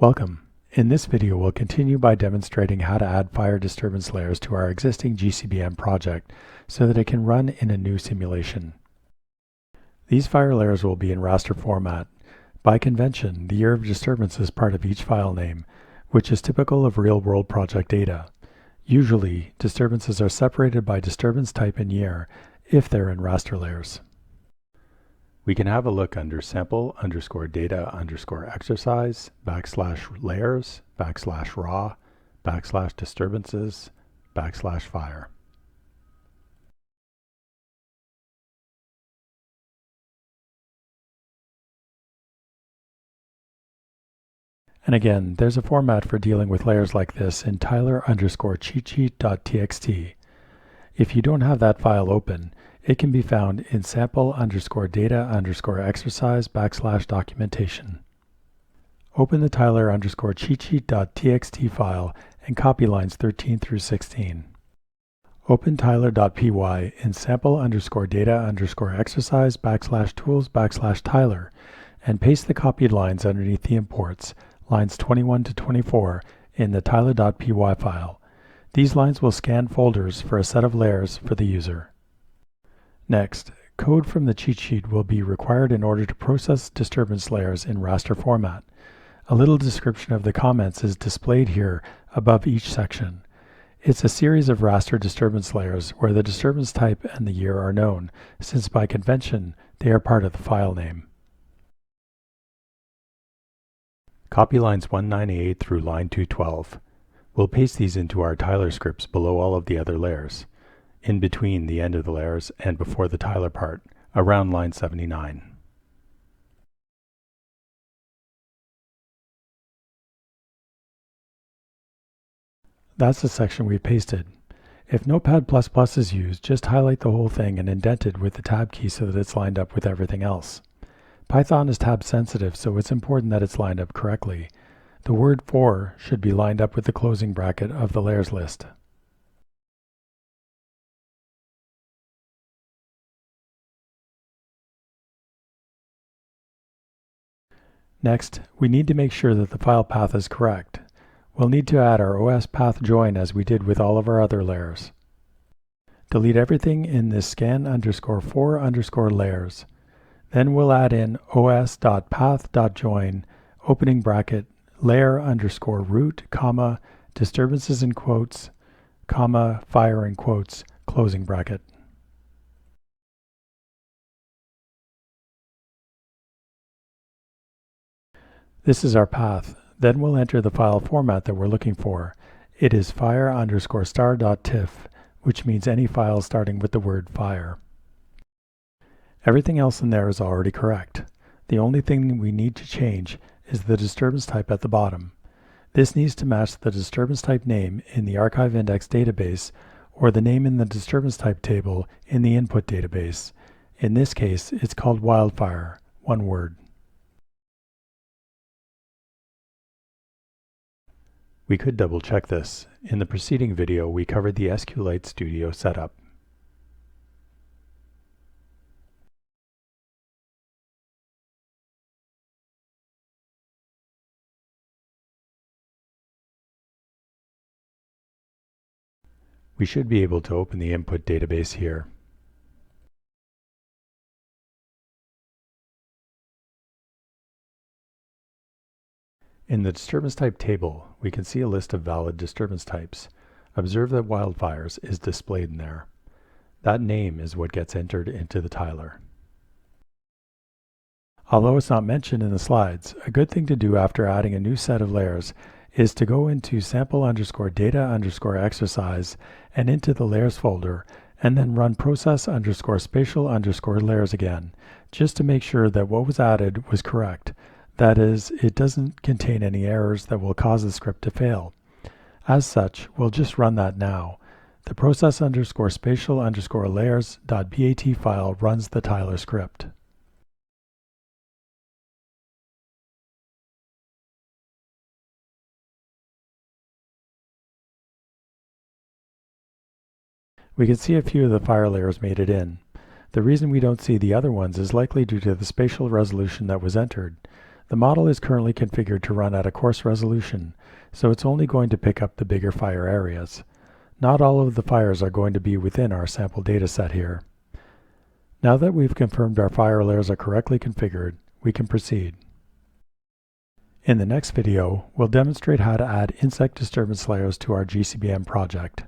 Welcome. In this video, we'll continue by demonstrating how to add fire disturbance layers to our existing GCBM project so that it can run in a new simulation. These fire layers will be in raster format. By convention, the year of disturbance is part of each file name, which is typical of real-world project data. Usually, disturbances are separated by disturbance type and year if they're in raster layers. We can have a look under sample_data_exercise \layers \raw \disturbances \fire. And again, there's a format for dealing with layers like this in Tyler_cheatsheet.txt. If you don't have that file open, it can be found in sample_data_exercise \documentation. Open the Tyler_cheatsheet.txt file and copy lines 13 through 16. Open tyler.py in sample_data_exercise \tools \Tyler and paste the copied lines underneath the imports, lines 21 to 24, in the tyler.py file. These lines will scan folders for a set of layers for the user. Next, code from the cheat sheet will be required in order to process disturbance layers in raster format. A little description of the comments is displayed here above each section. It's a series of raster disturbance layers where the disturbance type and the year are known, since by convention they are part of the file name. Copy lines 198 through line 212. We'll paste these into our Tyler scripts below all of the other layers, in between the end of the layers and before the Tyler part, around line 79. That's the section we pasted. If Notepad++ is used, just highlight the whole thing and indent it with the tab key so that it's lined up with everything else. Python is tab sensitive, so it's important that it's lined up correctly. The word for should be lined up with the closing bracket of the layers list. Next, we need to make sure that the file path is correct. We'll need to add our OS path join as we did with all of our other layers. Delete everything in this scan_for_layers. Then we'll add in os.path.join, opening bracket, layer_root, comma, disturbances in quotes, comma, fire in quotes, closing bracket. This is our path. Then we'll enter the file format that we're looking for. It is fire_star.tiff, which means any file starting with the word fire. Everything else in there is already correct. The only thing we need to change is the disturbance type at the bottom. This needs to match the disturbance type name in the archive index database or the name in the disturbance type table in the input database. In this case, it's called wildfire, one word. We could double check this. In the preceding video, we covered the SQLite Studio setup. We should be able to open the input database here. In the disturbance type table, we can see a list of valid disturbance types. Observe that wildfires is displayed in there. That name is what gets entered into the Tyler. Although it's not mentioned in the slides, a good thing to do after adding a new set of layers is to go into sample_data_exercise and into the layers folder, and then run process_spatial_layers again, just to make sure that what was added was correct. That is, it doesn't contain any errors that will cause the script to fail. As such, we'll just run that now. The process_spatial_layers.bat file runs the Tyler script. We can see a few of the fire layers made it in. The reason we don't see the other ones is likely due to the spatial resolution that was entered. The model is currently configured to run at a coarse resolution, so it's only going to pick up the bigger fire areas. Not all of the fires are going to be within our sample data set here. Now that we've confirmed our fire layers are correctly configured, we can proceed. In the next video, we'll demonstrate how to add insect disturbance layers to our GCBM project.